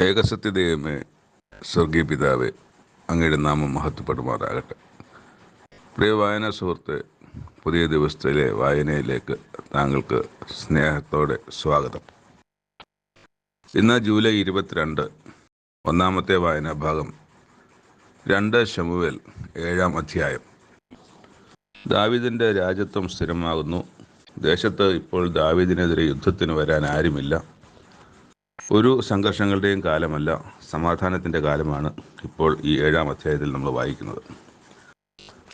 ഏകസത്യദൈവമേ, സ്വർഗീയ പിതാവേ, അങ്ങയുടെ നാമം മഹത്വപ്പെടുമാറാകട്ടെ. പ്രിയ വായനാ സുഹൃത്തെ, പുതിയ ദിവസത്തിലെ വായനയിലേക്ക് താങ്കൾക്ക് സ്നേഹത്തോടെ സ്വാഗതം. ഇന്ന് ജൂലൈ 22, ഒന്നാമത്തെ വായനാ ഭാഗം 2 ശമൂവേൽ 7-ാം അധ്യായം. ദാവീദിൻ്റെ രാജത്വം സ്ഥിരമാകുന്നു. ദേശത്ത് ഇപ്പോൾ ദാവീദിനെതിരെ യുദ്ധത്തിന് വരാൻ ആരുമില്ല. ഒരു സംഘർഷങ്ങളുടെയും കാലമല്ല, സമാധാനത്തിൻ്റെ കാലമാണ് ഇപ്പോൾ ഈ 7-ാം അധ്യായത്തിൽ നമ്മൾ വായിക്കുന്നത്.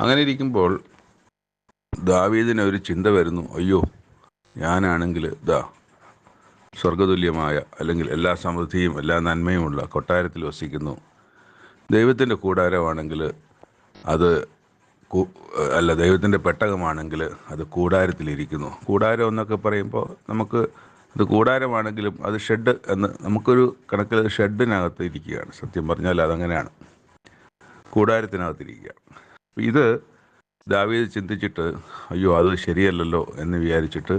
അങ്ങനെ ഇരിക്കുമ്പോൾ ദാവീദിന് ഒരു ചിന്ത വരുന്നു. അയ്യോ, ഞാനാണെങ്കിൽ സ്വർഗതുല്യമായ അല്ലെങ്കിൽ എല്ലാ സമൃദ്ധിയും എല്ലാ നന്മയുമുള്ള കൊട്ടാരത്തിൽ വസിക്കുന്നു. ദൈവത്തിൻ്റെ കൂടാരമാണെങ്കിൽ അത് ദൈവത്തിൻ്റെ പെട്ടകമാണെങ്കിൽ അത് കൂടാരത്തിലിരിക്കുന്നു. കൂടാരം എന്നൊക്കെ പറയുമ്പോൾ നമുക്ക് അത് കൂടാരമാണെങ്കിലും അത് ഷെഡ് എന്ന് നമുക്കൊരു കണക്കിൽ ഷെഡിനകത്ത് ഇരിക്കുകയാണ്. സത്യം പറഞ്ഞാൽ അതങ്ങനെയാണ്, കൂടാരത്തിനകത്തിരിക്കുകയാണ്. ഇത് ദാവീദ് ചിന്തിച്ചിട്ട് അയ്യോ അത് ശരിയല്ലല്ലോ എന്ന് വിചാരിച്ചിട്ട്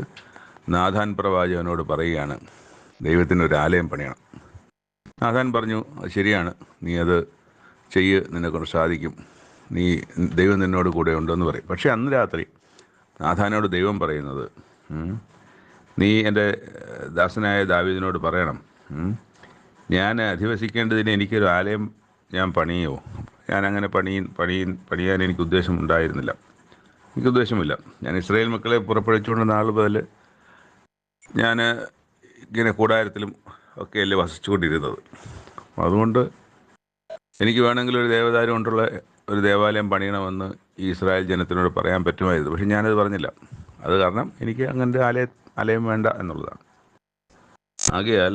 നാഥാൻ പ്രവാചകനോട് പറയുകയാണ്, ദൈവത്തിനൊരു ആലയം പണിയണം. നാഥാൻ പറഞ്ഞു, അത് ശരിയാണ്, നീ അത് ചെയ്യ്, നിന്നെക്കൊണ്ട് സാധിക്കും, ദൈവം നിന്നോട് കൂടെ ഉണ്ടെന്ന് പറയും. പക്ഷേ അന്ന് രാത്രി നാഥാനോട് ദൈവം പറയുന്നത്, നീ എൻ്റെ ദാസനായ ദാവീദിനോട് പറയണം, ഞാൻ അധിവസിക്കേണ്ടതിന് എനിക്കൊരു ആലയം ഞാൻ പണിയോ? ഞാൻ അങ്ങനെ പണിയാൻ എനിക്ക് ഉദ്ദേശമില്ല. ഞാൻ ഇസ്രായേൽ മക്കളെ പുറപ്പെടുവിച്ചുകൊണ്ട് നാൾ മുതൽ ഞാൻ ഇങ്ങനെ കൂടാരത്തിലും ഒക്കെയല്ലേ വസിച്ചുകൊണ്ടിരുന്നത്. അതുകൊണ്ട് എനിക്ക് വേണമെങ്കിൽ ഒരു ദേവദാരു കൊണ്ടുള്ള ഒരു ദേവാലയം പണിയണമെന്ന് ഈ ഇസ്രായേൽ ജനത്തിനോട് പറയാൻ പറ്റുമായിരുന്നു. പക്ഷെ ഞാനത് പറഞ്ഞില്ല. അത് കാരണം എനിക്ക് അങ്ങനത്തെ ആലയം വേണ്ട എന്നുള്ളതാണ്. ആകയാൽ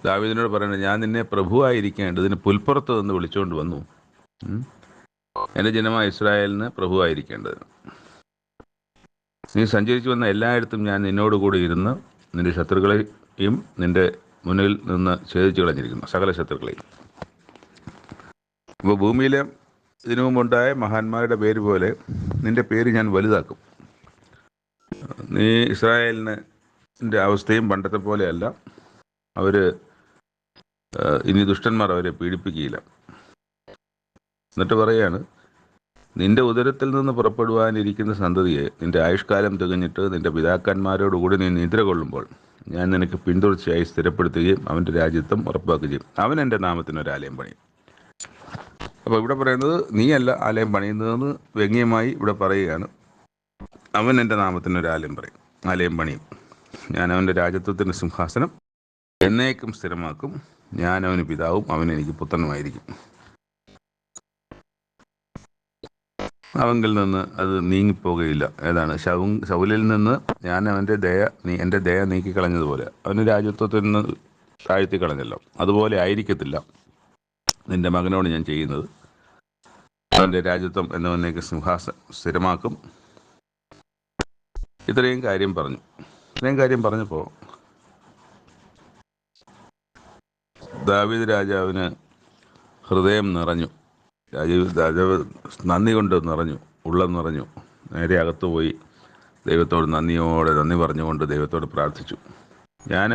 ദാവീദിനോട് പറയുന്നത്, ഞാൻ നിന്നെ പ്രഭുവായിരിക്കേണ്ടതിന് പുൽപ്പുറത്ത് നിന്ന് വിളിച്ചുകൊണ്ട് വന്നു. എൻ്റെ ജനമായ ഇസ്രായേലിന് പ്രഭുവായിരിക്കേണ്ടതിന് നീ സഞ്ചരിച്ചു വന്ന എല്ലായിടത്തും ഞാൻ നിന്നോടുകൂടി ഇരുന്ന് നിന്റെ ശത്രുക്കളെയും നിന്റെ മുന്നിൽ നിന്ന് ഛേദിച്ചു കളഞ്ഞിരിക്കുന്നു, സകല ശത്രുക്കളെയും. അപ്പോൾ ഭൂമിയിലെ ഇതിനു മുമ്പുണ്ടായ മഹാന്മാരുടെ പേര് പോലെ നിന്റെ പേര് ഞാൻ വലുതാക്കും. നീ ഇസ്രായേലിൻ്റെ അവസ്ഥയും പണ്ടത്തെ പോലെയല്ല. ഇനി ദുഷ്ടന്മാർ അവരെ പീഡിപ്പിക്കുകയില്ല. എന്നിട്ട് പറയാണ്, നിന്റെ ഉദരത്തിൽ നിന്ന് പുറപ്പെടുവാനിരിക്കുന്ന സന്തതിയെ നിന്റെ ആയുഷ്കാലം തികഞ്ഞിട്ട് നിന്റെ പിതാക്കന്മാരോടുകൂടി നീ നിദ്ര കൊള്ളുമ്പോൾ ഞാൻ നിനക്ക് പിന്തുടർച്ചയായി സ്ഥിരപ്പെടുത്തുകയും അവൻ്റെ രാജ്യത്വം ഉറപ്പാക്കുകയും അവൻ എൻ്റെ നാമത്തിനൊരാലയം പണിയും. അപ്പോൾ ഇവിടെ പറയുന്നത് നീയല്ല ആലയം പണിയുന്നതെന്ന് വ്യംഗ്യമായി ഇവിടെ പറയുകയാണ്. അവൻ എൻ്റെ നാമത്തിനൊരാലയം ആലയം പണിയും. ഞാൻ അവൻ്റെ രാജ്യത്വത്തിൻ്റെ സിംഹാസനം എന്നേക്കും സ്ഥിരമാക്കും. ഞാൻ അവന് പിതാവും അവൻ എനിക്ക് പുത്രനുമായിരിക്കും. അവങ്കിൽ നിന്ന് അത് നീങ്ങിപ്പോകുകയില്ല. ഏതാണ്? ശൗലിൽ നിന്ന് ഞാൻ എൻ്റെ ദയ നീക്കിക്കളഞ്ഞതുപോലെ അവന് രാജ്യത്വത്തിൽ നിന്ന് താഴ്ത്തി കളഞ്ഞല്ലോ, അതുപോലെ ആയിരിക്കത്തില്ല നിന്റെ മകനോട് ഞാൻ ചെയ്യുന്നത്. അവൻ്റെ രാജ്യത്വം എന്നവനേക്ക് സിംഹാസനം സ്ഥിരമാക്കും. ഇത്രയും കാര്യം പറഞ്ഞപ്പോൾ ദാവീദ് രാജാവിന് ഹൃദയം നിറഞ്ഞു. രാജാവ് നന്ദി കൊണ്ട് നിറഞ്ഞു, ഉള്ളം നിറഞ്ഞു. നേരെ അകത്ത് പോയി ദൈവത്തോട് നന്ദി പറഞ്ഞുകൊണ്ട് ദൈവത്തോട് പ്രാർത്ഥിച്ചു. ഞാൻ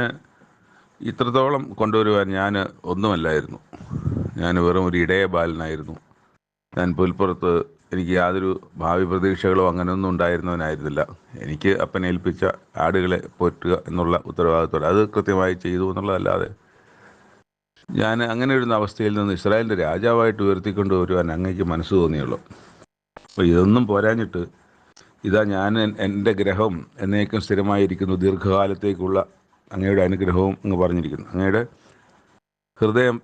ഇത്രത്തോളം കൊണ്ടുവരുവാൻ ഞാൻ ഒന്നുമല്ലായിരുന്നു. ഞാൻ വെറും ഒരു ഇടയ ബാലനായിരുന്നു. ഞാൻ പുൽപ്പുറത്ത് എനിക്ക് യാതൊരു ഭാവി പ്രതീക്ഷകളോ അങ്ങനെയൊന്നും ഉണ്ടായിരുന്നവനായിരുന്നില്ല. എനിക്ക് അപ്പനേൽപ്പിച്ച ആടുകളെ പോറ്റുക എന്നുള്ള ഉത്തരവാദിത്തോടെ അത് കൃത്യമായി ചെയ്തു എന്നുള്ളതല്ലാതെ ഞാൻ അങ്ങനെ ഒരു അവസ്ഥയിൽ നിന്ന് ഇസ്രായേലിൻ്റെ രാജാവായിട്ട് ഉയർത്തിക്കൊണ്ട് വരുവാൻ അങ്ങേക്ക് മനസ്സ് തോന്നിയുള്ളൂ. അപ്പോൾ ഇതൊന്നും പോരാഞ്ഞിട്ട് ഞാൻ എൻ്റെ ഗ്രഹം എന്നേക്കും സ്ഥിരമായിരിക്കുന്നു, ദീർഘകാലത്തേക്കുള്ള അങ്ങയുടെ അനുഗ്രഹവും അങ്ങ് പറഞ്ഞിരിക്കുന്നു. അങ്ങയുടെ ഹൃദയം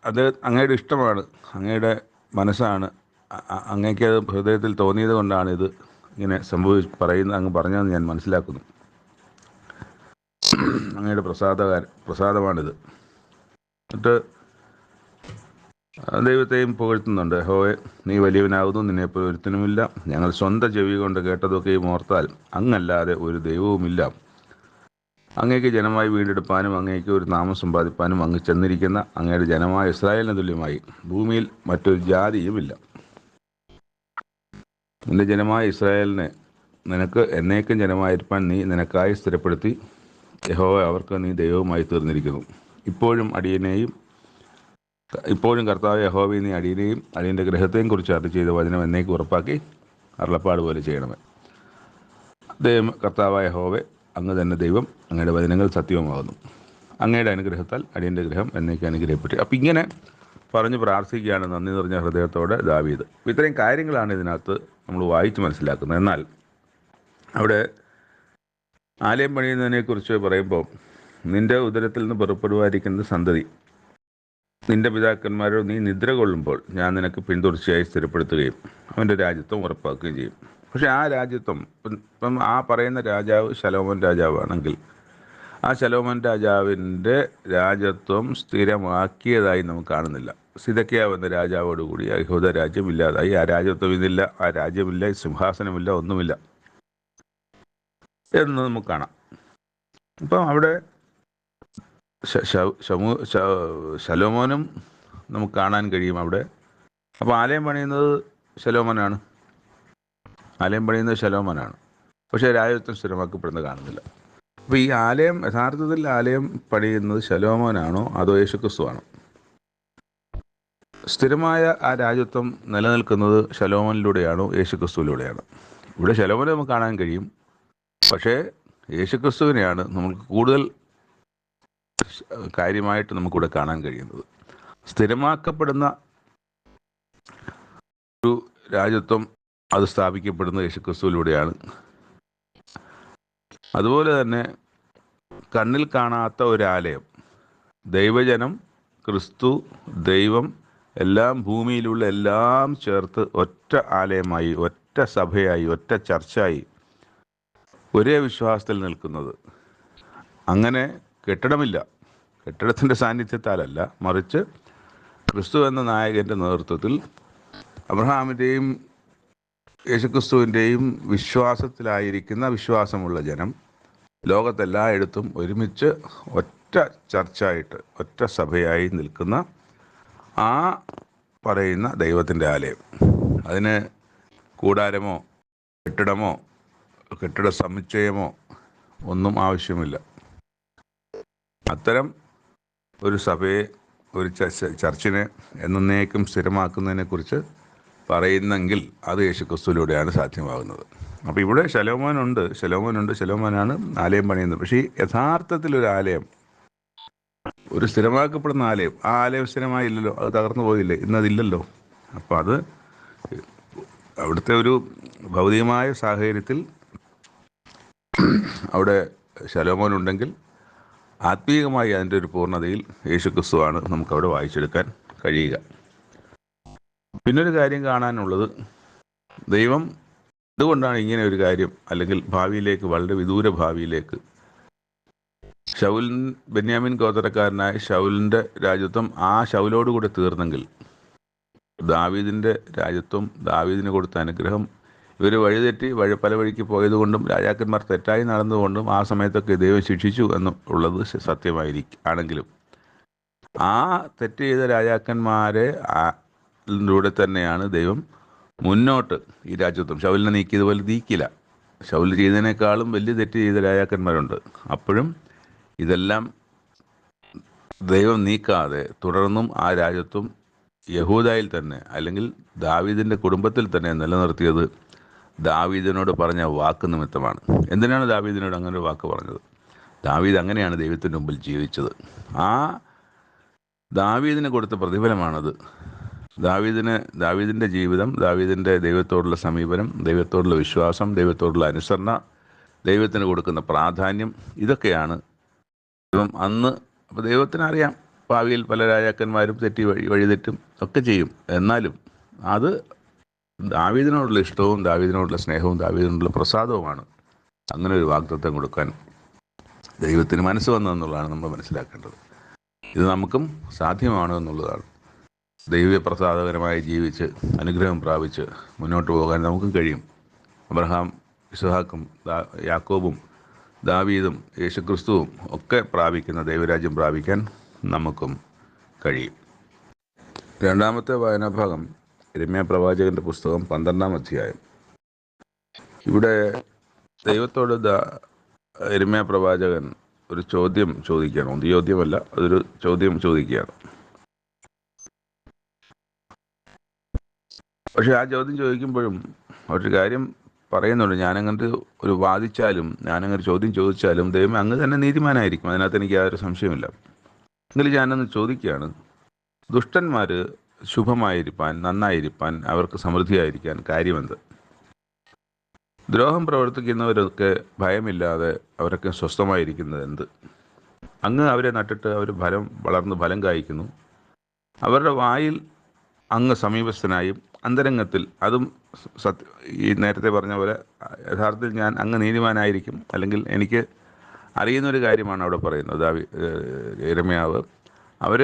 അത് അങ്ങയുടെ ഇഷ്ടമാണ്, അങ്ങയുടെ മനസ്സാണ്. അങ്ങേക്ക് അത് ഹൃദയത്തിൽ തോന്നിയത് കൊണ്ടാണ് ഇത് ഇങ്ങനെ അങ്ങ് പറഞ്ഞതെന്ന് ഞാൻ മനസ്സിലാക്കുന്നു. അങ്ങയുടെ പ്രസാദമാണിത്. എന്നിട്ട് ദൈവത്തെയും പുകഴ്ത്തുന്നുണ്ട്. യഹോവേ, നീ വലിയവനാകുന്നു, നിന്നെപ്പോലെ ഒരുത്തനുമില്ല. ഞങ്ങൾ സ്വന്തം ചെവി കൊണ്ട് കേട്ടതൊക്കെയും ഓർത്താൽ അങ്ങല്ലാതെ ഒരു ദൈവവുമില്ല. അങ്ങേക്ക് ജനമായി വീണ്ടെടുപ്പാനും അങ്ങേക്ക് ഒരു നാമം സമ്പാദിപ്പാനും അങ്ങ് ചെന്നിരിക്കുന്ന അങ്ങയുടെ ജനമായ ഇസ്രായേലിന് തുല്യമായി ഭൂമിയിൽ മറ്റൊരു ജാതിയുമില്ല. നിന്റെ ജനമായ ഇസ്രായേലിനെ നിനക്ക് എന്നേക്കും ജനമായിരിക്കാൻ നീ നിനക്കായി സ്ഥിരപ്പെടുത്തി. യഹോവ അവർക്ക് നീ ദൈവവുമായി തീർന്നിരിക്കുന്നു. ഇപ്പോഴും കർത്താവ് യഹോവയെ നീ അടിയനെയും അടിയൻ്റെ ഗൃഹത്തെയും കുറിച്ച് അരുളി ചെയ്ത വചനം എന്നേക്ക് ഉറപ്പാക്കി അരുളപ്പാട് പോലെ ചെയ്യണമേ. കർത്താവായ യഹോവേ, അങ്ങ് തന്നെ ദൈവം, അങ്ങയുടെ വചനങ്ങൾ സത്യവുമാകുന്നു. അങ്ങയുടെ അനുഗ്രഹത്താൽ അടിയൻ്റെ ഗൃഹം എന്നേക്ക് അനുഗ്രഹിക്കപ്പെട്ടു. അപ്പം ഇങ്ങനെ പറഞ്ഞ് പ്രാർത്ഥിക്കുകയാണ് നന്ദി നിറഞ്ഞ ഹൃദയത്തോടെ ദാവീദ്. അപ്പോൾ ഇത്രയും കാര്യങ്ങളാണ് ഇതിനകത്ത് നമ്മൾ വായിച്ച് മനസ്സിലാക്കുന്നത്. എന്നാൽ അവിടെ ആലയം പണിയുന്നതിനെക്കുറിച്ച് പറയുമ്പോൾ, നിൻ്റെ ഉദരത്തിൽ നിന്ന് പുറപ്പെടുവാതിരിക്കുന്ന സന്തതി നിൻ്റെ പിതാക്കന്മാരോ നീ നിദ്ര കൊള്ളുമ്പോൾ ഞാൻ നിനക്ക് പിന്തുടർച്ചയായി സ്ഥിരപ്പെടുത്തുകയും അവൻ്റെ രാജ്യത്വം ഉറപ്പാക്കുകയും ചെയ്യും. പക്ഷേ ആ രാജ്യത്വം ഇപ്പം ആ പറയുന്ന രാജാവ് ശലോമോൻ രാജാവാണെങ്കിൽ ആ ശലോമോൻ രാജാവിൻ്റെ രാജ്യത്വം സ്ഥിരമാക്കിയതായി നമുക്ക് കാണുന്നില്ല. സിദക്കിയാവ് എന്ന രാജാവോടുകൂടി യഹൂദ രാജ്യം ഇല്ലാതായി. ആ രാജ്യത്വം ഇതില്ല, ആ രാജ്യമില്ല, സിംഹാസനമില്ല, ഒന്നുമില്ല എന്ന് നമുക്ക് കാണാം. അപ്പം അവിടെ ശലോമോനും നമുക്ക് കാണാൻ കഴിയും അവിടെ. അപ്പോൾ ആലയം പണിയുന്നത് ശലോമോനാണ്, പക്ഷേ രാജ്യത്വം സ്ഥിരമാക്കപ്പെടുന്നത് കാണുന്നില്ല. അപ്പോൾ ഈ യഥാർത്ഥത്തിൽ ആലയം പണിയുന്നത് ശലോമോനാണോ അതോ യേശുക്രിസ്തുവാണോ? സ്ഥിരമായ ആ രാജ്യത്വം നിലനിൽക്കുന്നത് ശലോമോനിലൂടെയാണോ യേശുക്രിസ്തുവിലൂടെയാണോ? ഇവിടെ ശലോമോനെ നമുക്ക് കാണാൻ കഴിയും, പക്ഷേ യേശുക്രിസ്തുവിനെയാണ് നമുക്ക് കൂടുതൽ കാര്യമായിട്ട് നമുക്കിവിടെ കാണാൻ കഴിയുന്നത്. സ്ഥിരമാക്കപ്പെടുന്ന ഒരു രാജ്യത്വം അത് സ്ഥാപിക്കപ്പെടുന്നത് യേശുക്രിസ്തുവിലൂടെയാണ്. അതുപോലെ തന്നെ കണ്ണിൽ കാണാത്ത ഒരാലയം, ദൈവജനം, ക്രിസ്തു, ദൈവം എല്ലാം ഭൂമിയിലുള്ള എല്ലാം ചേർത്ത് ഒറ്റ ആലയമായി, ഒറ്റ സഭയായി, ഒറ്റ ചർച്ചായി ഒരേ വിശ്വാസത്തിൽ നിൽക്കുന്നത്. അങ്ങനെ കെട്ടിടമില്ല, കെട്ടിടത്തിൻ്റെ സാന്നിധ്യത്താലല്ല, മറിച്ച് ക്രിസ്തു എന്ന നായകൻ്റെ നേതൃത്വത്തിൽ അബ്രഹാമിൻ്റെയും യേശുക്രിസ്തുവിൻ്റെയും വിശ്വാസത്തിലായിരിക്കുന്ന വിശ്വാസമുള്ള ജനം ലോകത്തെല്ലായിടത്തും ഒരുമിച്ച് ഒറ്റ ചർച്ചായിട്ട്, ഒറ്റ സഭയായി നിൽക്കുന്ന ആ പറയുന്ന ദൈവത്തിൻ്റെ ആലയം. അതിന് കൂടാരമോ കെട്ടിടമോ കെട്ടിട സമുച്ചയമോ ഒന്നും ആവശ്യമില്ല. അത്തരം ഒരു സഭയെ, ഒരു ചർച്ചിനെ എന്നേക്കും സ്ഥിരമാക്കുന്നതിനെക്കുറിച്ച് പറയുന്നെങ്കിൽ അത് യേശുക്രിസ്തുവിലൂടെയാണ് സാധ്യമാകുന്നത്. അപ്പോൾ ഇവിടെ ശലോമോനാണ് ആലയം പണിയുന്നത്. പക്ഷേ യഥാർത്ഥത്തിൽ ഒരു ആലയം, ഒരു സ്ഥിരമാക്കപ്പെടുന്ന ആലയം, ആ ആലയം സ്ഥിരമായില്ലല്ലോ, അത് തകർന്നു പോയില്ലേ, ഇന്നതില്ലല്ലോ. അപ്പോൾ അത് അവിടുത്തെ ഒരു ഭൗതികമായ സാഹചര്യത്തിൽ അവിടെ ശലോമോനുണ്ടെങ്കിൽ ആത്മീയമായി അതിൻ്റെ ഒരു പൂർണ്ണതയിൽ യേശുക്രിസ്തുവാണ് നമുക്കവിടെ വായിച്ചെടുക്കാൻ കഴിയുക. പിന്നൊരു കാര്യം കാണാനുള്ളത്, ദൈവം എന്തുകൊണ്ടാണ് ഇങ്ങനെ ഒരു കാര്യം, അല്ലെങ്കിൽ ഭാവിയിലേക്ക്, വളരെ വിദൂര ഭാവിയിലേക്ക് ബെന്യാമിൻ ഗോത്രക്കാരനായ ശൗലിൻ്റെ രാജ്യത്വം ആ ശൗലോടുകൂടെ തീർന്നെങ്കിൽ ദാവീദിൻ്റെ രാജ്യത്വം, ദാവീദിന് കൊടുത്ത അനുഗ്രഹം, ഇവർ വഴിതെറ്റി പല വഴിക്ക് പോയതുകൊണ്ടും രാജാക്കന്മാർ തെറ്റായി നടന്നുകൊണ്ടും ആ സമയത്തൊക്കെ ദൈവം ശിക്ഷിച്ചു എന്നുള്ളത് ആണെങ്കിലും ആ തെറ്റ് ചെയ്ത രാജാക്കന്മാരെ ലൂടെ തന്നെയാണ് ദൈവം മുന്നോട്ട് ഈ രാജ്യത്വം, ശൗലിനെ നീക്കിയതുപോലെ നീക്കില്ല. ശൗൽ ചെയ്തതിനേക്കാളും വലിയ തെറ്റ് ചെയ്ത രാജാക്കന്മാരുണ്ട്. അപ്പോഴും ഇതെല്ലാം ദൈവം നീക്കാതെ തുടർന്നും ആ രാജ്യത്വം യഹൂദയിൽ തന്നെ, അല്ലെങ്കിൽ ദാവീദിൻ്റെ കുടുംബത്തിൽ തന്നെ നിലനിർത്തിയത് ദാവീദിനോട് പറഞ്ഞ വാക്ക് നിമിത്തമാണ്. എന്തിനാണ് ദാവീദിനോട് അങ്ങനെ ഒരു വാക്ക് പറഞ്ഞത്? ദാവീദ് അങ്ങനെയാണ് ദൈവത്തിൻ്റെ മുമ്പിൽ ജീവിച്ചത്. ആ ദാവീദിന് കൊടുത്ത പ്രതിഫലമാണത്. ദാവീദിൻ്റെ ജീവിതം, ദാവീദിൻ്റെ ദൈവത്തോടുള്ള സമീപനം, ദൈവത്തോടുള്ള വിശ്വാസം, ദൈവത്തോടുള്ള അനുസരണ, ദൈവത്തിന് കൊടുക്കുന്ന പ്രാധാന്യം, ഇതൊക്കെയാണ് ദൈവം അന്ന്. അപ്പോൾ ദൈവത്തിനറിയാം ഭാവിയിൽ പല രാജാക്കന്മാരും വഴിതെറ്റും ഒക്കെ ചെയ്യും. എന്നാലും അത് ദാവീദിനോടുള്ള ഇഷ്ടവും ദാവീദിനോടുള്ള സ്നേഹവും ദാവീദിനോടുള്ള പ്രസാദവുമാണ് അങ്ങനെ ഒരു വാഗ്ദത്തം കൊടുക്കാൻ ദൈവത്തിന് മനസ്സ് വന്നതെന്നുള്ളതാണ് നമ്മൾ മനസ്സിലാക്കേണ്ടത്. ഇത് നമുക്കും സാധ്യമാണോ എന്നുള്ളതാണ്. ദൈവപ്രസാദകരമായി ജീവിച്ച് അനുഗ്രഹം പ്രാപിച്ച് മുന്നോട്ട് പോകാൻ നമുക്കും കഴിയും. അബ്രഹാം, ഇസ്ഹാക്കും, യാക്കോബും, ദാവീദും, യേശുക്രിസ്തുവും ഒക്കെ പ്രാപിക്കുന്ന ദൈവരാജ്യം പ്രാപിക്കാൻ നമുക്കും കഴിയും. രണ്ടാമത്തെ വായനാഭാഗം യിരെമ്യാ പ്രവാചകൻ്റെ പുസ്തകം 12-ാം അധ്യായം. ഇവിടെ ദൈവത്തോട് യിരെമ്യാ പ്രവാചകൻ ഒരു ചോദ്യം ചോദിക്കുകയാണ്. ചോദ്യമല്ല, അതൊരു ചോദ്യം ചോദിക്കുകയാണ്. പക്ഷെ ആ ചോദ്യം ചോദിക്കുമ്പോഴും അവരൊരു കാര്യം പറയുന്നുണ്ട്. ഞാനങ്ങനത്തെ ഒരു വാദിച്ചാലും, ഞാനങ്ങനെ ചോദ്യം ചോദിച്ചാലും ദൈവം അങ്ങ് തന്നെ നീതിമാനായിരിക്കും, അതിനകത്ത് എനിക്ക് യാതൊരു സംശയമില്ല. എങ്കിലും ഞാനൊന്ന് ചോദിക്കുകയാണ്, ദുഷ്ടന്മാർ ശുഭമായിരിക്കാൻ, നന്നായിരിക്കാൻ, അവർക്ക് സമൃദ്ധിയായിരിക്കാൻ കാര്യമെന്ത്? ദ്രോഹം പ്രവർത്തിക്കുന്നവരൊക്കെ ഭയമില്ലാതെ അവരൊക്കെ സ്വസ്ഥമായിരിക്കുന്നത് എന്ത്? അങ്ങ് അവരെ നട്ടിട്ട് അവർ വളർന്ന് ഫലം കായ്ക്കുന്നു. അവരുടെ വായിൽ അങ്ങ് സമീപസ്ഥനായും അന്തരംഗത്തിൽ അതും ഈ നേരത്തെ പറഞ്ഞ പോലെ യഥാർത്ഥത്തിൽ ഞാൻ അങ്ങ് നീതിമാനായിരിക്കും, അല്ലെങ്കിൽ എനിക്ക് അറിയുന്നൊരു കാര്യമാണ് അവിടെ പറയുന്നത് യിരെമ്യാവ്. അവർ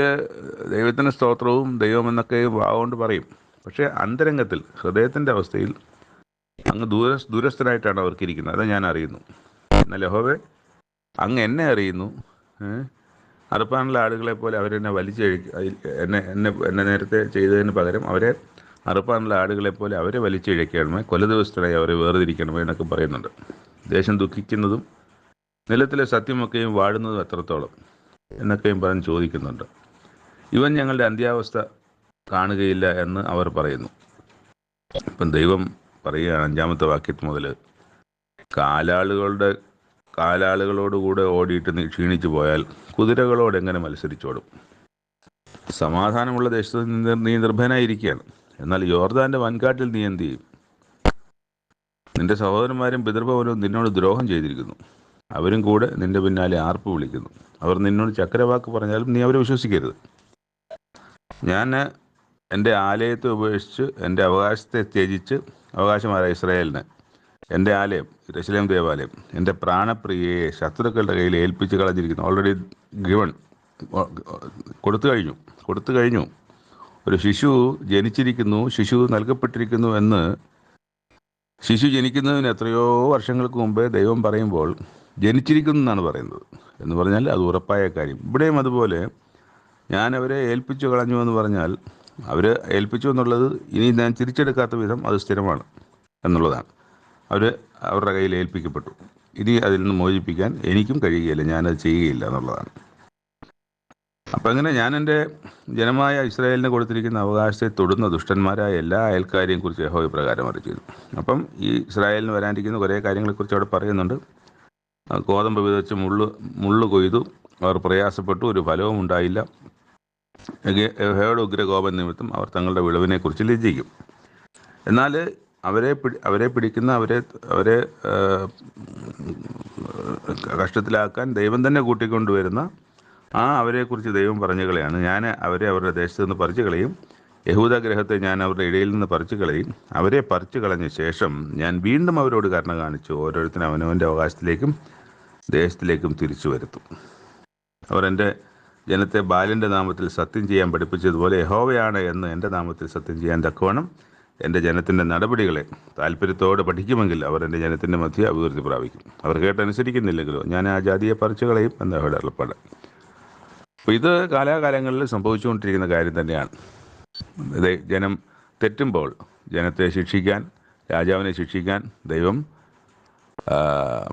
ദൈവത്തിന് സ്തോത്രവും ദൈവമെന്നൊക്കെ വാവുകൊണ്ട് പറയും. പക്ഷേ അന്തരംഗത്തിൽ ഹൃദയത്തിൻ്റെ അവസ്ഥയിൽ അങ്ങ് ദൂരസ്ഥനായിട്ടാണ് അവർക്കിരിക്കുന്നത്. അത് ഞാൻ അറിയുന്നു. എന്നാൽ യഹോവേ, അങ്ങ് എന്നെ അറിയുന്നു. അറുപ്പാനുള്ള ആടുകളെ പോലെ അവരെന്നെ എന്നെ നേരത്തെ ചെയ്തതിന് പകരം അവരെ അറുപ്പാനുള്ള ആടുകളെ പോലെ അവരെ വലിച്ചിഴക്കണമേ, കൊല ദിവസത്തിനായി അവരെ വേർതിരിക്കണമേ എന്നൊക്കെ പറയുന്നുണ്ട്. ദേശം ദുഃഖിക്കുന്നതും നിലത്തിലെ സത്യമൊക്കെയും വാഴുന്നതും എത്രത്തോളം എന്നൊക്കെയും പറഞ്ഞ് ചോദിക്കുന്നുണ്ട്. ഇവൻ ഞങ്ങളുടെ അന്ത്യാവസ്ഥ കാണുകയില്ല എന്ന് അവർ പറയുന്നു. ഇപ്പം ദൈവം പറയുകയാണ് 5-ാമത്തെ വാക്യത്തിൽ മുതൽ, കാലാളുകളോടുകൂടെ ഓടിയിട്ട് നീ ക്ഷീണിച്ചു പോയാൽ കുതിരകളോട് എങ്ങനെ മത്സരിച്ചോടും? സമാധാനമുള്ള ദേശത്ത് നീ നിർഭയനായിരിക്കുകയാണ്, എന്നാൽ യോർദാന്റെ വൻകാട്ടിൽ നീ എന്ത് ചെയ്യും? നിന്റെ സഹോദരന്മാരും പിതൃഭവനവും നിന്നോട് ദ്രോഹം ചെയ്തിരിക്കുന്നു. അവരും കൂടെ നിന്റെ പിന്നാലെ ആർപ്പ് വിളിക്കുന്നു. അവർ നിന്നോട് ചക്കരവാക്ക് പറഞ്ഞാലും നീ അവരെ വിശ്വസിക്കരുത്. ഞാൻ എൻ്റെ ആലയത്തെ ഉപേക്ഷിച്ച് എൻ്റെ അവകാശത്തെ ത്യജിച്ച്, അവകാശമായ ഇസ്രായേലിന് എൻ്റെ ആലയം, യെരൂശലേം ദേവാലയം, എൻ്റെ പ്രാണപ്രിയയെ ശത്രുക്കളുടെ കയ്യിൽ ഏൽപ്പിച്ച് കളഞ്ഞിരിക്കുന്നു. ഓൾറെഡി ഗിവൺ, കൊടുത്തു കഴിഞ്ഞു. ഒരു ശിശു ജനിച്ചിരിക്കുന്നു, ശിശു നൽകപ്പെട്ടിരിക്കുന്നു എന്ന് ശിശു ജനിക്കുന്നതിന് എത്രയോ വർഷങ്ങൾക്ക് മുമ്പേ ദൈവം പറയുമ്പോൾ ജനിച്ചിരിക്കുന്നു എന്നാണ് പറയുന്നത്. എന്ന് പറഞ്ഞാൽ അത് ഉറപ്പായ കാര്യം. ഇവിടെയും അതുപോലെ ഞാൻ അവരെ ഏൽപ്പിച്ചു കളഞ്ഞു എന്ന് പറഞ്ഞാൽ, അവർ ഏൽപ്പിച്ചു എന്നുള്ളത് ഇനി ഞാൻ തിരിച്ചെടുക്കാത്ത വിധം അത് സ്ഥിരമാണ് എന്നുള്ളതാണ്. അവരുടെ കയ്യിൽ ഏൽപ്പിക്കപ്പെട്ടു. ഇനി അതിൽ നിന്ന് മോചിപ്പിക്കാൻ എനിക്കും കഴിയുകയില്ല, ഞാനത് ചെയ്യുകയില്ല എന്നുള്ളതാണ്. അപ്പം അങ്ങനെ ഞാൻ എൻ്റെ ജനമായ ഇസ്രായേലിന് കൊടുത്തിരിക്കുന്ന അവകാശത്തെ തൊടുന്ന ദുഷ്ടന്മാരായ എല്ലാ അയൽക്കാരെയും കുറിച്ച് യഹോവ പ്രകാരം അറിയിച്ചിരുന്നു. അപ്പം ഈ ഇസ്രായേലിന് വരാനിരിക്കുന്ന കുറേ കാര്യങ്ങളെക്കുറിച്ച് അവിടെ പറയുന്നുണ്ട്. ഗോതമ്പ് വിതച്ച് മുള്ളു കൊയ്തു, അവർ പ്രയാസപ്പെട്ടു, ഒരു ഫലവും ഉണ്ടായില്ല. യഹോവയുടെ ഉഗ്രകോപം നിമിത്തം അവർ തങ്ങളുടെ വിളവിനെക്കുറിച്ച് ലജ്ജിക്കും. എന്നാൽ അവരെ പിടിക്കുന്ന അവരെ കഷ്ടത്തിലാക്കാൻ ദൈവം തന്നെ കൂട്ടിക്കൊണ്ടുവരുന്ന അവരെക്കുറിച്ച് ദൈവം പറഞ്ഞു കളയാണ്. ഞാൻ അവരെ അവരുടെ ദേശത്ത് നിന്ന് പറിച്ചു കളയും, യഹൂദ ഗ്രഹത്തെ ഞാൻ അവരുടെ ഇടയിൽ നിന്ന് പറിച്ചു കളയും. അവരെ പറിച്ചു കളഞ്ഞ ശേഷം ഞാൻ വീണ്ടും അവരോട് കരുണ കാണിച്ചു ഓരോരുത്തരും അവനവൻ്റെ അവകാശത്തിലേക്കും ദേശത്തിലേക്കും തിരിച്ചു വരുത്തും. അവർ എൻ്റെ ജനത്തെ ബാലിൻ്റെ നാമത്തിൽ സത്യം ചെയ്യാൻ പഠിപ്പിച്ചതുപോലെ യഹോവയാണ് എന്ന് എൻ്റെ നാമത്തിൽ സത്യം ചെയ്യാൻ തക്കവണ്ണം എൻ്റെ ജനത്തിൻ്റെ നടപടികളെ താല്പര്യത്തോടെ പഠിക്കുമെങ്കിൽ അവർ എൻ്റെ ജനത്തിൻ്റെ മധ്യ അഭിവൃദ്ധി പ്രാപിക്കും. അവർ കേട്ടനുസരിക്കുന്നില്ലെങ്കിലോ ഞാൻ ആ ജാതിയെ പറിച്ചു കളയും എന്ന് അവരുടെ അരുളപ്പാട്. അപ്പോൾ ഇത് കാലാകാലങ്ങളിൽ സംഭവിച്ചുകൊണ്ടിരിക്കുന്ന കാര്യം തന്നെയാണ്. ജനം തെറ്റുമ്പോൾ ജനത്തെ ശിക്ഷിക്കാൻ, രാജാവിനെ ശിക്ഷിക്കാൻ ദൈവം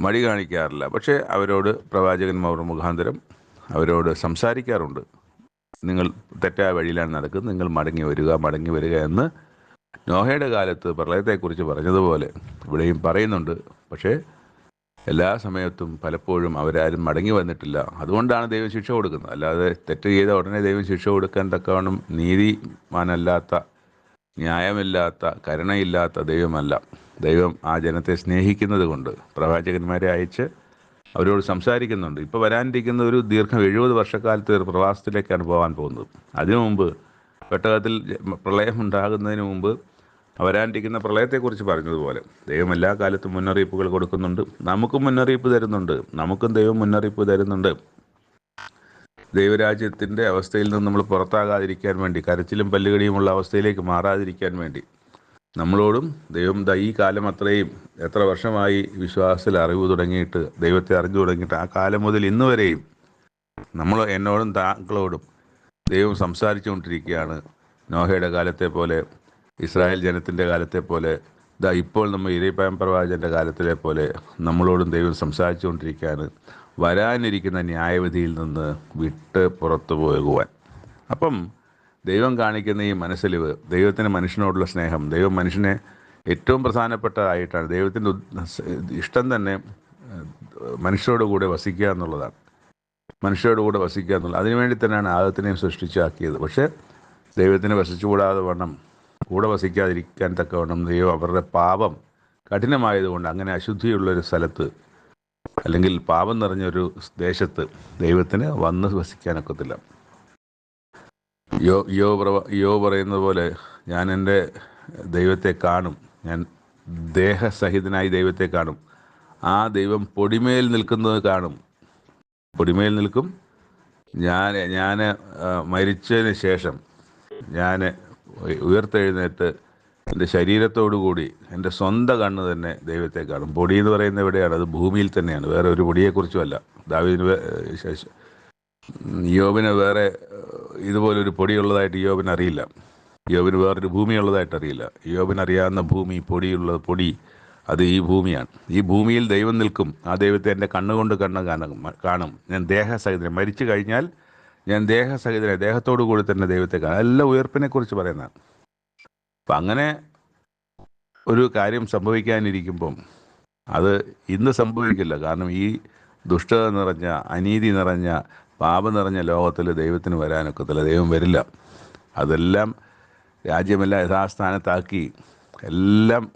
മടി കാണിക്കാറില്ല. പക്ഷേ അവരോട് പ്രവാചകന്മാർ മുഖാന്തരം അവരോട് സംസാരിക്കാറുണ്ട്. നിങ്ങൾ തെറ്റായ വഴിയിലാണ് നടക്കുന്നത്, നിങ്ങൾ മടങ്ങി വരിക എന്ന് നോഹയുടെ കാലത്ത് പ്രളയത്തെക്കുറിച്ച് പറഞ്ഞതുപോലെ ഇവിടെയും പറയുന്നുണ്ട്. പക്ഷേ എല്ലാ സമയത്തും പലപ്പോഴും അവരാരും മടങ്ങി വന്നിട്ടില്ല. അതുകൊണ്ടാണ് ദൈവം ശിക്ഷ കൊടുക്കുന്നത്. അല്ലാതെ തെറ്റ് ചെയ്ത ഉടനെ ദൈവം ശിക്ഷ കൊടുക്കാൻ തക്കവണ്ണം നീതിമാനല്ലാത്ത, ന്യായമില്ലാത്ത, കരുണയില്ലാത്ത ദൈവമല്ല. ദൈവം ആ ജനത്തെ സ്നേഹിക്കുന്നത് കൊണ്ട് പ്രവാചകന്മാരെ അയച്ച് അവരോട് സംസാരിക്കുന്നുണ്ട്. ഇപ്പോൾ വരാനിരിക്കുന്ന ഒരു ദീർഘം 70 വർഷക്കാലത്ത് ഒരു പ്രവാസത്തിലേക്കാണ് പോകാൻ പോകുന്നത്. അതിനു മുമ്പ് പെട്ടകത്തിൽ പ്രളയം ഉണ്ടാകുന്നതിന് മുമ്പ് വരാനിരിക്കുന്ന പ്രളയത്തെക്കുറിച്ച് പറഞ്ഞതുപോലെ ദൈവം എല്ലാ കാലത്തും മുന്നറിയിപ്പുകൾ കൊടുക്കുന്നുണ്ട്. നമുക്കും മുന്നറിയിപ്പ് തരുന്നുണ്ട്. നമുക്കും ദൈവം മുന്നറിയിപ്പ് തരുന്നുണ്ട്. ദൈവരാജ്യത്തിൻ്റെ അവസ്ഥയിൽ നിന്ന് നമ്മൾ പുറത്താകാതിരിക്കാൻ വേണ്ടി, കരച്ചിലും പല്ലുകടിയുമുള്ള അവസ്ഥയിലേക്ക് മാറാതിരിക്കാൻ വേണ്ടി നമ്മളോടും ദൈവം ഈ കാലം അത്രയും എത്ര വർഷമായി വിശ്വാസത്തിൽ അറിവ് തുടങ്ങിയിട്ട്, ദൈവത്തെ അറിഞ്ഞു തുടങ്ങിയിട്ട്, ആ കാലം മുതൽ ഇന്ന് വരെയും എന്നോടും താങ്കളോടും ദൈവം സംസാരിച്ചു കൊണ്ടിരിക്കുകയാണ്. നോഹയുടെ കാലത്തെ പോലെ, ഇസ്രായേൽ ജനത്തിൻ്റെ കാലത്തെ പോലെ ഇപ്പോൾ നമ്മൾ ഇരയിപ്പാൻ പ്രവാചകൻ്റെ കാലത്തിലെ പോലെ നമ്മളോടും ദൈവം സംസാരിച്ചുകൊണ്ടിരിക്കുകയാണ്, വരാനിരിക്കുന്ന ന്യായവിധിയിൽ നിന്ന് വിട്ട് പുറത്തു പോകുവാൻ. അപ്പം ദൈവം കാണിക്കുന്ന ഈ മനസ്സലിവ്, ദൈവത്തിന് മനുഷ്യനോടുള്ള സ്നേഹം, ദൈവം മനുഷ്യനെ ഏറ്റവും പ്രധാനപ്പെട്ടതായിട്ടാണ്, ദൈവത്തിൻ്റെ ഇഷ്ടം തന്നെ മനുഷ്യരോട് കൂടെ വസിക്കുക എന്നുള്ളതാണ്. മനുഷ്യരോട് കൂടെ വസിക്കുക എന്നുള്ളത് അതിനുവേണ്ടി തന്നെയാണ് ആദത്തിനെയും സൃഷ്ടിച്ചാക്കിയത്. പക്ഷേ ദൈവത്തിന് വസിച്ചുകൂടാതെ വണ്ണം, കൂടെ വസിക്കാതിരിക്കാൻ തക്കവണ്ണം ദൈവം അവരുടെ പാപം കഠിനമായതുകൊണ്ട് അങ്ങനെ അശുദ്ധിയുള്ളൊരു സ്ഥലത്ത്, അല്ലെങ്കിൽ പാപം നിറഞ്ഞൊരു ദേശത്ത് ദൈവത്തിന് വന്ന് വസിക്കാനൊക്കത്തില്ല. യോ പറയുന്നത് പോലെ, ഞാൻ എൻ്റെ ദൈവത്തെ കാണും, ഞാൻ ദേഹസഹിതനായി ദൈവത്തെ കാണും. ആ ദൈവം പൊടിമേൽ നിൽക്കുന്നത് കാണും, പൊടിമേൽ നിൽക്കും. ഞാൻ മരിച്ചതിന് ശേഷം ഞാൻ ഉയർത്തെഴുന്നേറ്റ് എൻ്റെ ശരീരത്തോടുകൂടി എൻ്റെ സ്വന്തം കണ്ണ് തന്നെ ദൈവത്തെ കാണും. പൊടി എന്ന് പറയുന്നത് എവിടെയാണ്? അത് ഭൂമിയിൽ തന്നെയാണ്, വേറെ ഒരു പൊടിയെക്കുറിച്ചുമല്ല. യോബിന് വേറെ ഇതുപോലൊരു പൊടിയുള്ളതായിട്ട് യോബിന് അറിയില്ല. യോബിന് വേറൊരു ഭൂമിയുള്ളതായിട്ട് അറിയില്ല. യോബിനറിയാവുന്ന ഭൂമി, പൊടി അത് ഈ ഭൂമിയാണ്. ഈ ഭൂമിയിൽ ദൈവം നിൽക്കും. ആ ദൈവത്തെ എൻ്റെ കണ്ണുകൊണ്ട് കാണും. ഞാൻ ദേഹസഹിതനെ, മരിച്ചു കഴിഞ്ഞാൽ ഞാൻ ദേഹസഹിതനെ, ദേഹത്തോടു കൂടി തന്നെ ദൈവത്തെ കാണും. എല്ലാം ഉയർപ്പിനെ കുറിച്ച് പറയുന്നതാണ്. അപ്പം അങ്ങനെ ഒരു കാര്യം സംഭവിക്കാനിരിക്കുമ്പം അത് ഇന്ന് സംഭവിക്കില്ല. കാരണം ഈ ദുഷ്ടത നിറഞ്ഞ, അനീതി നിറഞ്ഞ, പാപം നിറഞ്ഞ ലോകത്തിൽ ദൈവത്തിന് വരാനൊക്കത്തില്ല. ദൈവം വരില്ല. അതെല്ലാം രാജ്യമെല്ലാം യഥാസ്ഥാനത്താക്കി, എല്ലാം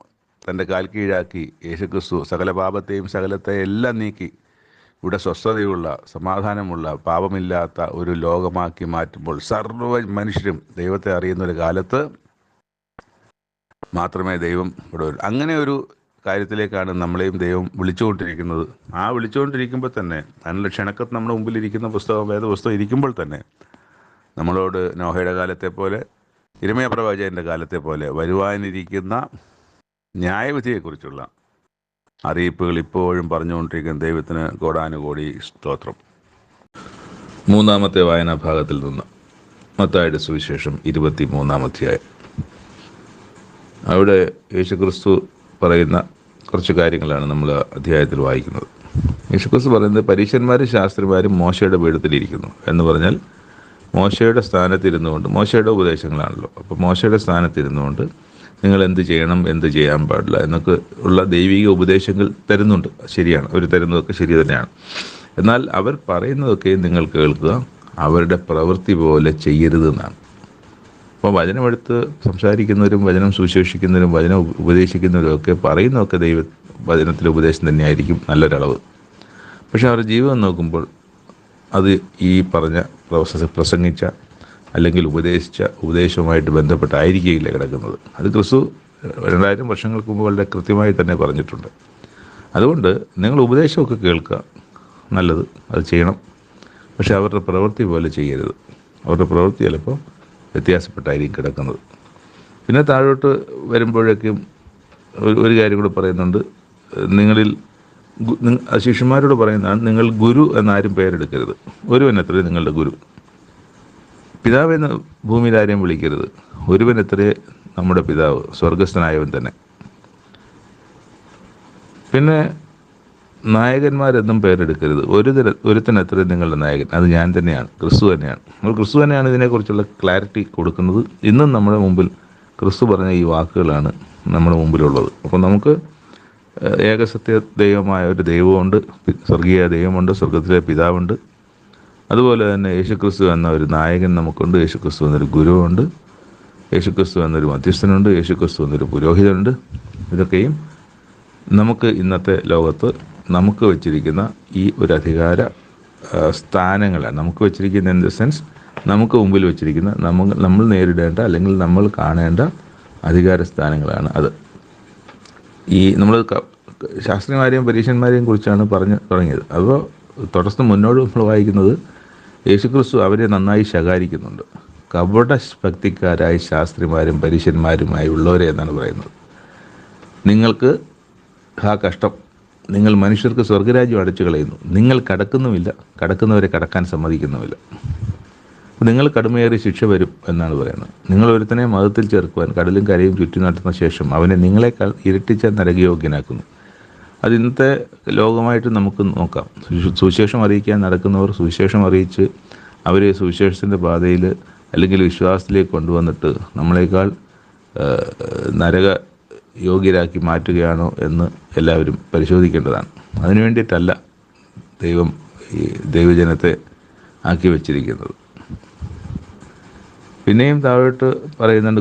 തൻ്റെ കാൽ കീഴാക്കി യേശുക്രിസ്തു സകല പാപത്തെയും സകലത്തെ എല്ലാം നീക്കി ഇവിടെ സ്വസ്ഥതയുള്ള, സമാധാനമുള്ള, പാപമില്ലാത്ത ഒരു ലോകമാക്കി മാറ്റുമ്പോൾ സർവ്വ മനുഷ്യരും ദൈവത്തെ അറിയുന്നൊരു കാലത്ത് മാത്രമേ ദൈവം ഇവിടെ വരൂ. അങ്ങനെ ഒരു കാര്യത്തിലേക്കാണ് നമ്മളെയും ദൈവം വിളിച്ചുകൊണ്ടിരിക്കുന്നത്. ആ വിളിച്ചുകൊണ്ടിരിക്കുമ്പോൾ തന്നെ, അതിനുള്ള ക്ഷണക്കത്ത് നമ്മുടെ മുമ്പിലിരിക്കുന്ന പുസ്തകം, വേദപുസ്തകം ഇരിക്കുമ്പോൾ തന്നെ നമ്മളോട് നോഹയുടെ കാലത്തെ പോലെ, യിരെമ്യാ പ്രവാചകൻ്റെ കാലത്തെ പോലെ വരുവാനിരിക്കുന്ന ന്യായവിധിയെക്കുറിച്ചുള്ള അറിയിപ്പുകൾ ഇപ്പോഴും പറഞ്ഞുകൊണ്ടിരിക്കുന്ന ദൈവത്തിന് കോടാനുകോടി സ്തോത്രം. മൂന്നാമത്തെ വായനാ ഭാഗത്തിൽ നിന്ന് മത്തായിയുടെ സുവിശേഷം 23-ാം അധ്യായം. അവിടെ യേശുക്രിസ്തു പറയുന്ന കുറച്ച് കാര്യങ്ങളാണ് നമ്മൾ അധ്യായത്തിൽ വായിക്കുന്നത്. യേശുക്രിസ്തു പറയുന്നത്, പരീശന്മാരും ശാസ്ത്രിമാരും മോശയുടെ പീഠത്തിലിരിക്കുന്നു എന്ന് പറഞ്ഞാൽ മോശയുടെ സ്ഥാനത്തിരുന്നുകൊണ്ട്, മോശയുടെ ഉപദേശങ്ങളാണല്ലോ, അപ്പോൾ മോശയുടെ സ്ഥാനത്തിരുന്നുകൊണ്ട് നിങ്ങൾ എന്ത് ചെയ്യണം, എന്ത് ചെയ്യാൻ പാടില്ല എന്നൊക്കെ ഉള്ള ദൈവിക ഉപദേശങ്ങൾ തരുന്നുണ്ട്. ശരിയാണ്, അവർ തരുന്നതൊക്കെ ശരി തന്നെയാണ്. എന്നാൽ അവർ പറയുന്നതൊക്കെ നിങ്ങൾ കേൾക്കുക, അവരുടെ പ്രവൃത്തി പോലെ ചെയ്യരുതെന്നാണ്. അപ്പോൾ വചനമെടുത്ത് സംസാരിക്കുന്നവരും വചനം സുവിശേഷിക്കുന്നവരും വചനം ഉപദേശിക്കുന്നവരും ഒക്കെ പറയുന്നതൊക്കെ വചനത്തിലെ ഉപദേശം തന്നെയായിരിക്കും നല്ലൊരളവ്. പക്ഷെ അവരുടെ ജീവിതം നോക്കുമ്പോൾ അത് ഈ പറഞ്ഞ പ്രസംഗിച്ച അല്ലെങ്കിൽ ഉപദേശിച്ച ഉപദേശവുമായിട്ട് ബന്ധപ്പെട്ടായിരിക്കില്ല കിടക്കുന്നത്. അത് ക്രിസ്തു 2000 വർഷങ്ങൾക്ക് മുമ്പ് വളരെ കൃത്യമായി തന്നെ പറഞ്ഞിട്ടുണ്ട്. അതുകൊണ്ട് നിങ്ങൾ ഉപദേശമൊക്കെ കേൾക്കുക, നല്ലത്, അത് ചെയ്യണം. പക്ഷെ അവരുടെ പ്രവൃത്തി പോലെ ചെയ്യരുത്. അവരുടെ പ്രവൃത്തി ചിലപ്പോൾ വ്യത്യാസപ്പെട്ടായിരിക്കും കിടക്കുന്നത്. പിന്നെ താഴോട്ട് വരുമ്പോഴേക്കും ഒരു കാര്യം കൂടെ പറയുന്നുണ്ട്. നിങ്ങളിൽ ശിഷ്യന്മാരോട് പറയുന്നതാണ്, നിങ്ങൾ ഗുരു എന്നാരും പേരെടുക്കരുത്. ഒരുവൻ എത്ര നിങ്ങളുടെ ഗുരു. പിതാവെന്ന് ഭൂമിയിൽ ആരെയും വിളിക്കരുത്. ഒരുവൻ എത്രേ നമ്മുടെ പിതാവ്, സ്വർഗസ്ഥനായവൻ തന്നെ. പിന്നെ നായകന്മാരെന്നും പേരെടുക്കരുത്. ഒരുത്തനെത്ര നിങ്ങളുടെ നായകൻ, അത് ഞാൻ തന്നെയാണ്, ക്രിസ്തു തന്നെയാണ്. ക്രിസ്തു തന്നെയാണ് ഇതിനെക്കുറിച്ചുള്ള ക്ലാരിറ്റി കൊടുക്കുന്നത്. ഇന്നും നമ്മുടെ മുമ്പിൽ ക്രിസ്തു പറഞ്ഞ ഈ വാക്കുകളാണ് നമ്മുടെ മുമ്പിലുള്ളത്. അപ്പോൾ നമുക്ക് ഏകസത്യ ദൈവമായ ഒരു ദൈവമുണ്ട്, സ്വർഗീയ ദൈവമുണ്ട്, സ്വർഗത്തിലെ പിതാവുണ്ട്. അതുപോലെ തന്നെ യേശുക്രിസ്തു എന്ന ഒരു നായകൻ നമുക്കുണ്ട്, യേശുക്രിസ്തു എന്നൊരു ഗുരുവുണ്ട്, യേശുക്രിസ്തു എന്നൊരു മധ്യസ്ഥനുണ്ട്, യേശുക്രിസ്തു എന്നൊരു പുരോഹിതനുണ്ട്. ഇതൊക്കെയും നമുക്ക് ഇന്നത്തെ ലോകത്ത് നമുക്ക് വെച്ചിരിക്കുന്ന ഈ ഒരു അധികാര സ്ഥാനങ്ങളാണ്. നമുക്ക് വെച്ചിരിക്കുന്ന ഇൻ ദ സെൻസ്, നമുക്ക് മുമ്പിൽ വെച്ചിരിക്കുന്ന നമ്മൾ നേരിടേണ്ട അല്ലെങ്കിൽ നമ്മൾ കാണേണ്ട അധികാര സ്ഥാനങ്ങളാണ് അത്. ഈ നമ്മൾ ശാസ്ത്രിമാരെയും പരീശന്മാരെയും കുറിച്ചാണ് പറഞ്ഞു തുടങ്ങിയത്. അപ്പോൾ തുടർന്ന് മുന്നോട്ട് നമ്മൾ വായിക്കുന്നത്, യേശുക്രിസ്തു അവരെ നന്നായി ശകാരിക്കുന്നുണ്ട്. കപട ഭക്തിക്കാരായ ശാസ്ത്രിമാരും പരീശന്മാരുമായി ഉള്ളവരെ എന്നാണ് പറയുന്നത്. നിങ്ങൾക്ക് കഷ്ടം, നിങ്ങൾ മനുഷ്യർക്ക് സ്വർഗരാജ്യം അടച്ചു കളയുന്നു, നിങ്ങൾ കടക്കുന്നുമില്ല, കടക്കുന്നവരെ കടക്കാൻ സമ്മതിക്കുന്നുമില്ല. നിങ്ങൾ കടുമയേറിയ ശിക്ഷ വരും എന്നാണ് പറയുന്നത്. നിങ്ങൾ ഒരുത്തനെ മതത്തിൽ ചേർക്കുവാൻ കടലും കരയും ചുറ്റി നടത്തുന്ന ശേഷം അവനെ നിങ്ങളെക്കാൾ ഇരട്ടിച്ച നരകയോഗ്യനാക്കുന്നു. അത് ഇന്നത്തെ ലോകമായിട്ട് നമുക്ക് നോക്കാം. സുവിശേഷം അറിയിക്കാൻ നടക്കുന്നവർ സുവിശേഷം അറിയിച്ച് അവരെ സുവിശേഷത്തിൻ്റെ പാതയിൽ അല്ലെങ്കിൽ വിശ്വാസത്തിലേക്ക് കൊണ്ടുവന്നിട്ട് നമ്മളെക്കാൾ നരക യോഗ്യരാക്കി മാറ്റുകയാണോ എന്ന് എല്ലാവരും പരിശോധിക്കേണ്ടതാണ്. അതിനു വേണ്ടിയിട്ടല്ല ദൈവം ഈ ദൈവജനത്തെ ആക്കി വച്ചിരിക്കുന്നത്. പിന്നെയും താഴോട്ട് പറയുന്നുണ്ട്,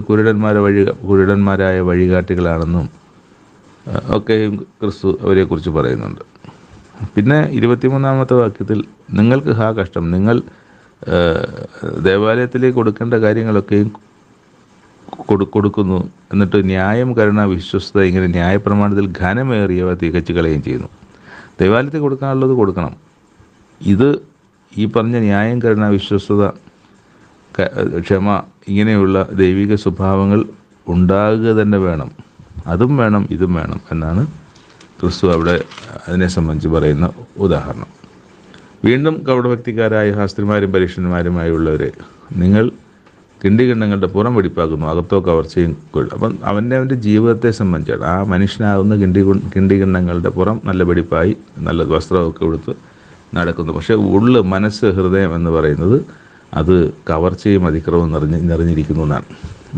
കുരുടന്മാരായ വഴികാട്ടികളാണെന്നും ഒക്കെയും ക്രിസ്തു അവരെക്കുറിച്ച് പറയുന്നുണ്ട്. പിന്നെ 23-ാമത്തെ വാക്യത്തിൽ നിങ്ങൾക്ക് കഷ്ടം, നിങ്ങൾ ദേവാലയത്തിലേക്ക് കൊടുക്കേണ്ട കാര്യങ്ങളൊക്കെയും കൊടുക്കുന്നു, എന്നിട്ട് ന്യായം, കരുണ, വിശ്വസ്തത ഇങ്ങനെ ന്യായപ്രമാണത്തിൽ ഘനമേറിയവ തികച്ചു കളയുകയും ചെയ്യുന്നു. ദൈവാലയത്തിൽ കൊടുക്കാനുള്ളത് കൊടുക്കണം. ഇത് ഈ പറഞ്ഞ ന്യായം, കരുണ, വിശ്വസ്തത, ക്ഷമ ഇങ്ങനെയുള്ള ദൈവിക സ്വഭാവങ്ങൾ ഉണ്ടാകുക തന്നെ വേണം. അതും വേണം ഇതും വേണം എന്നാണ് ക്രിസ്തു അവിടെ അതിനെ സംബന്ധിച്ച് പറയുന്ന ഉദാഹരണം. വീണ്ടും കപടഭക്തിക്കാരായ ശാസ്ത്രിമാരും പരീക്ഷന്മാരുമായുള്ളവരെ നിങ്ങൾ കിണ്ടികിണ്ണങ്ങളുടെ പുറം വെടിപ്പാക്കുന്നു, അകത്തോ കവർച്ചയും കൊള്ളും. അപ്പം അവൻ്റെ ജീവിതത്തെ സംബന്ധിച്ചാണ് ആ മനുഷ്യനാകുന്ന കിണ്ടികിണ്ണങ്ങളുടെ പുറം നല്ല വെടിപ്പായി നല്ല വസ്ത്രമൊക്കെ കൊടുത്ത് നടക്കുന്നു. പക്ഷേ മനസ്സ്, ഹൃദയം എന്ന് പറയുന്നത് അത് കവർച്ചയും അതിക്രമവും നിറഞ്ഞിരിക്കുന്നു എന്നാണ്.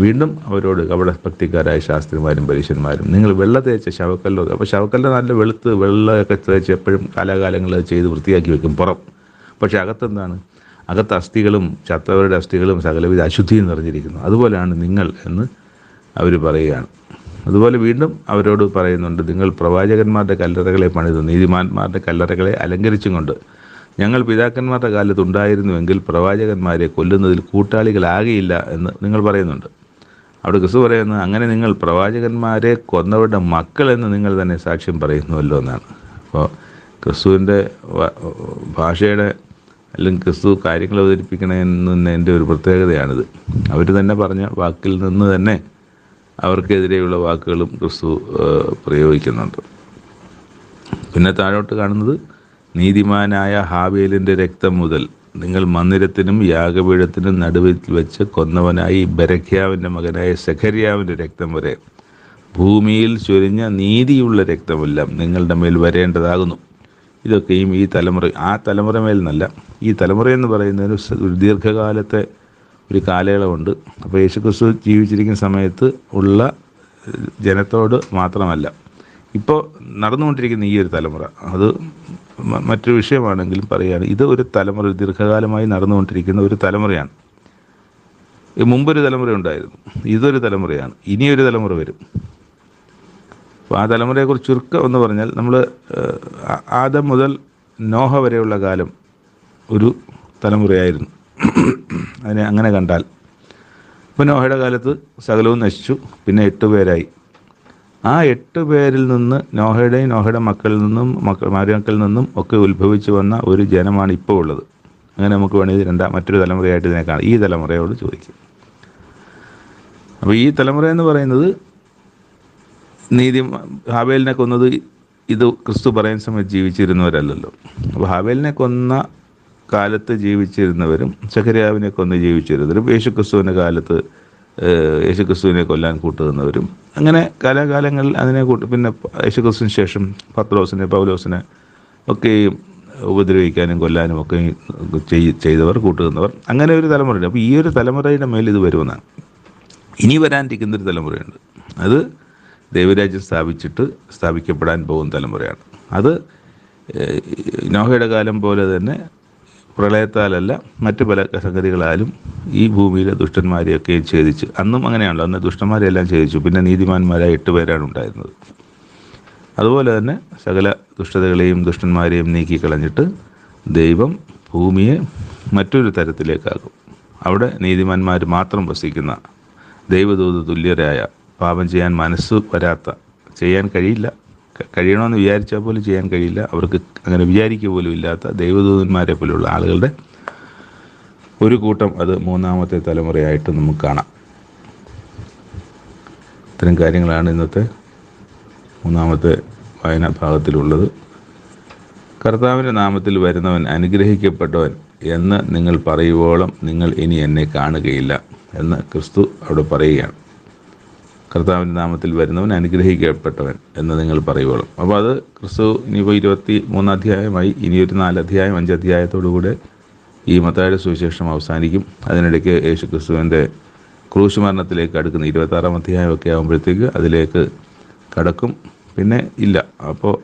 വീണ്ടും അവരോട് കപടഭക്തിക്കാരായ ശാസ്ത്രിമാരും പരീക്ഷന്മാരും, നിങ്ങൾ വെള്ള തേച്ച ശവക്കല്ലോ, അപ്പോൾ ശവക്കല്ല് നല്ല വെള്ളമൊക്കെ തേച്ച് എപ്പോഴും കാലാകാലങ്ങൾ ചെയ്ത് വൃത്തിയാക്കി വെക്കും പുറം. പക്ഷേ അകത്തെന്താണ്? അകത്ത് അസ്ഥികളും ചത്തവരുടെ അസ്ഥികളും സകലവിധ അശുദ്ധിയും നിറഞ്ഞിരിക്കുന്നു. അതുപോലെയാണ് നിങ്ങൾ എന്ന് അവർ പറയുകയാണ്. അതുപോലെ വീണ്ടും അവരോട് പറയുന്നുണ്ട്, നിങ്ങൾ പ്രവാചകന്മാരുടെ കല്ലറകളെ പണിതു നീതിമാന്മാരുടെ കല്ലറകളെ അലങ്കരിച്ചും കൊണ്ട് ഞങ്ങൾ പിതാക്കന്മാരുടെ കാലത്ത് ഉണ്ടായിരുന്നുവെങ്കിൽ പ്രവാചകന്മാരെ കൊല്ലുന്നതിൽ കൂട്ടാളികളാകെയില്ല എന്ന് നിങ്ങൾ പറയുന്നുണ്ട്. അവിടെ ക്രിസ്തു പറയുന്നത്, അങ്ങനെ നിങ്ങൾ പ്രവാചകന്മാരെ കൊന്നവരുടെ മക്കൾ എന്ന് നിങ്ങൾ തന്നെ സാക്ഷ്യം പറയുന്നുവല്ലോ എന്നാണ്. അപ്പോൾ ക്രിസ്തുവിൻ്റെ ഭാഷയുടെ അല്ലെങ്കിൽ ക്രിസ്തു കാര്യങ്ങൾ അവതരിപ്പിക്കണമെന്നതിൻ്റെ ഒരു പ്രത്യേകതയാണിത്. അവർ തന്നെ പറഞ്ഞ വാക്കിൽ നിന്ന് തന്നെ അവർക്കെതിരെയുള്ള വാക്കുകളും ക്രിസ്തു പ്രയോഗിക്കുന്നുണ്ട്. പിന്നെ താഴോട്ട് കാണുന്നത്, നീതിമാനായ ഹാബേലിൻ്റെ രക്തം മുതൽ നിങ്ങൾ മന്ദിരത്തിനും യാഗപീഠത്തിനും നടുവിൽ വെച്ച് കൊന്നവനായി ബെരഖ്യാവിൻ്റെ മകനായ സെഖര്യാവിൻ്റെ രക്തം വരെ ഭൂമിയിൽ ചൊരിഞ്ഞ നീതിയുള്ള രക്തമെല്ലാം നിങ്ങളുടെ മേൽ വരേണ്ടതാകുന്നു. ഇതൊക്കെയും ഈ തലമുറ ആ തലമുറ മേലെന്നല്ല, ഈ തലമുറയെന്ന് പറയുന്നതിന് ഒരു ദീർഘകാലത്തെ ഒരു കാലയളവുണ്ട്. അപ്പോൾ യേശുക്രിസ്തു ജീവിച്ചിരിക്കുന്ന സമയത്ത് ഉള്ള ജനത്തോട് മാത്രമല്ല, ഇപ്പോൾ നടന്നുകൊണ്ടിരിക്കുന്ന ഈ ഒരു തലമുറ, അത് മറ്റൊരു വിഷയമാണെങ്കിലും പറയുകയാണ്, ഇത് ഒരു തലമുറ, ദീർഘകാലമായി നടന്നുകൊണ്ടിരിക്കുന്ന ഒരു തലമുറയാണ്. മുമ്പൊരു തലമുറ ഉണ്ടായിരുന്നു, ഇതൊരു തലമുറയാണ്, ഇനിയൊരു തലമുറ വരും. അപ്പോൾ ആ തലമുറയെക്കുറിച്ച് ചുരുക്കം എന്ന് പറഞ്ഞാൽ, നമ്മൾ ആദം മുതൽ നോഹ വരെയുള്ള കാലം ഒരു തലമുറയായിരുന്നു. അതിനെ അങ്ങനെ കണ്ടാൽ, ഇപ്പോൾ നോഹയുടെ കാലത്ത് സകലവും നശിച്ചു, പിന്നെ 8 പേരായി. ആ 8 പേരിൽ നിന്ന് നോഹയുടെ മക്കളിൽ നിന്നും മരുമക്കളിൽ നിന്നും ഒക്കെ ഉത്ഭവിച്ചു വന്ന ഒരു ജനമാണ് ഇപ്പോൾ ഉള്ളത്. അങ്ങനെ നമുക്ക് വേണമെങ്കിൽ മറ്റൊരു തലമുറയായിട്ട് ഇതിനെ കാണാം. ഈ തലമുറയോട് ചോദിക്കും. അപ്പോൾ ഈ തലമുറ എന്ന് പറയുന്നത് ഹാബേലിനെ കൊന്നത് ഇത് ക്രിസ്തു പറയുന്ന സമയത്ത് ജീവിച്ചിരുന്നവരല്ലല്ലോ. അപ്പോൾ ഹാബേലിനെ കൊന്ന കാലത്ത് ജീവിച്ചിരുന്നവരും സെഖര്യാവിനെ കൊന്ന് ജീവിച്ചിരുന്നവരും യേശുക്രിസ്തുവിൻ്റെ കാലത്ത് യേശുക്രിസ്തുവിനെ കൊല്ലാൻ കൂട്ടുന്നവരും, അങ്ങനെ കാലാകാലങ്ങളിൽ അതിനെ പിന്നെ യേശുക്രിസ്തുവിന് ശേഷം പത്രോസിനെ, പൗലോസിനെ ഒക്കെയും ഉപദ്രവിക്കാനും കൊല്ലാനും ഒക്കെ ചെയ്തവർ, കൂട്ടുന്നവർ, അങ്ങനെ ഒരു തലമുറയുണ്ട്. അപ്പോൾ ഈ ഒരു തലമുറയുടെ മേൽ ഇത് വരുമെന്നാണ്. ഇനി വരാനിരിക്കുന്നൊരു തലമുറയുണ്ട്. അത് ദൈവരാജ്യം സ്ഥാപിക്കപ്പെടാൻ പോകുന്ന തലമുറയാണ്. അത് നോഹയുടെ കാലം പോലെ തന്നെ പ്രളയത്താലല്ല, മറ്റു പല സംഗതികളാലും ഈ ഭൂമിയിലെ ദുഷ്ടന്മാരെയൊക്കെ ഛേദിച്ച്, അന്നും അങ്ങനെയാണല്ലോ, അന്ന് ദുഷ്ടന്മാരെല്ലാം ഛേദിച്ചു, പിന്നെ നീതിമാന്മാരായ 8 പേരാണ് ഉണ്ടായിരുന്നത്. അതുപോലെ തന്നെ സകല ദുഷ്ടതകളെയും ദുഷ്ടന്മാരെയും നീക്കിക്കളഞ്ഞിട്ട് ദൈവം ഭൂമിയെ മറ്റൊരു തരത്തിലേക്കാക്കും. അവിടെ നീതിമാന്മാർ മാത്രം വസിക്കുന്ന, ദൈവദൂത തുല്യരായ, പാപം ചെയ്യാൻ മനസ്സ് വരാത്ത, ചെയ്യാൻ കഴിയണമെന്ന് വിചാരിച്ചാൽ പോലും ചെയ്യാൻ കഴിയില്ല, അവർക്ക് അങ്ങനെ വിചാരിക്കുക പോലും ഇല്ലാത്ത ദൈവദൂതന്മാരെ പോലെയുള്ള ആളുകളുടെ ഒരു കൂട്ടം, അത് 3-ാമത്തെ തലമുറയായിട്ട് നമുക്ക് കാണാം. ഇത്തരം കാര്യങ്ങളാണ് ഇന്നത്തെ 3-ാമത്തെ വായനാ ഭാഗത്തിലുള്ളത്. കർത്താവിൻ്റെ നാമത്തിൽ വരുന്നവൻ അനുഗ്രഹിക്കപ്പെട്ടവൻ എന്ന് നിങ്ങൾ പറയുവോളം നിങ്ങൾ ഇനി എന്നെ കാണുകയില്ല എന്ന് ക്രിസ്തു അവിടെ പറയുകയാണ്. കർത്താവിൻ്റെ നാമത്തിൽ വരുന്നവൻ അനുഗ്രഹിക്കപ്പെട്ടവൻ എന്ന് നിങ്ങൾ പറയുവോളം. അപ്പോൾ അത് ക്രിസ്തു ഇനിയിപ്പോൾ 23 അധ്യായമായി, ഇനിയൊരു 4 അധ്യായം 5 അധ്യായത്തോടുകൂടെ ഈ മത്തായിയുടെ സുവിശേഷം അവസാനിക്കും. അതിനിടയ്ക്ക് യേശു ക്രിസ്തുവിൻ്റെ ക്രൂശ് മരണത്തിലേക്ക് അടുക്കുന്ന 26 അധ്യായമൊക്കെ ആകുമ്പോഴത്തേക്ക് അതിലേക്ക് കടക്കും. പിന്നെ ഇല്ല. അപ്പോൾ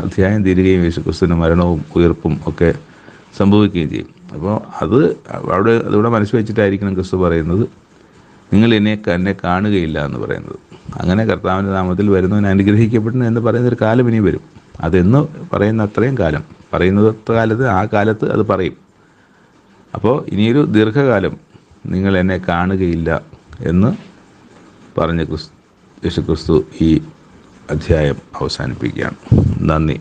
അധ്യായം തീരുകയും യേശു ക്രിസ്തുവിൻ്റെ മരണവും ഉയർപ്പും ഒക്കെ സംഭവിക്കുകയും ചെയ്യും. അപ്പോൾ അതിവിടെ മനസ്സ് വെച്ചിട്ടായിരിക്കണം ക്രിസ്തു പറയുന്നത്, നിങ്ങൾ എന്നെ കാണുകയില്ല എന്ന് പറയുന്നത്. അങ്ങനെ കർത്താവിൻ്റെ നാമത്തിൽ വരുന്നവൻ അനുഗ്രഹിക്കപ്പെടുന്നു എന്ന് പറയുന്നൊരു കാലം ഇനി വരും. അതെന്ന് പറയുന്ന അത്രയും കാലം, പറയുന്നത് കാലത്ത് ആ കാലത്ത് അത് പറയും. അപ്പോൾ ഇനിയൊരു ദീർഘകാലം നിങ്ങൾ എന്നെ കാണുകയില്ല എന്ന് പറഞ്ഞ് യേശു ക്രിസ്തു ഈ അധ്യായം അവസാനിപ്പിക്കുകയാണ്. നന്ദി.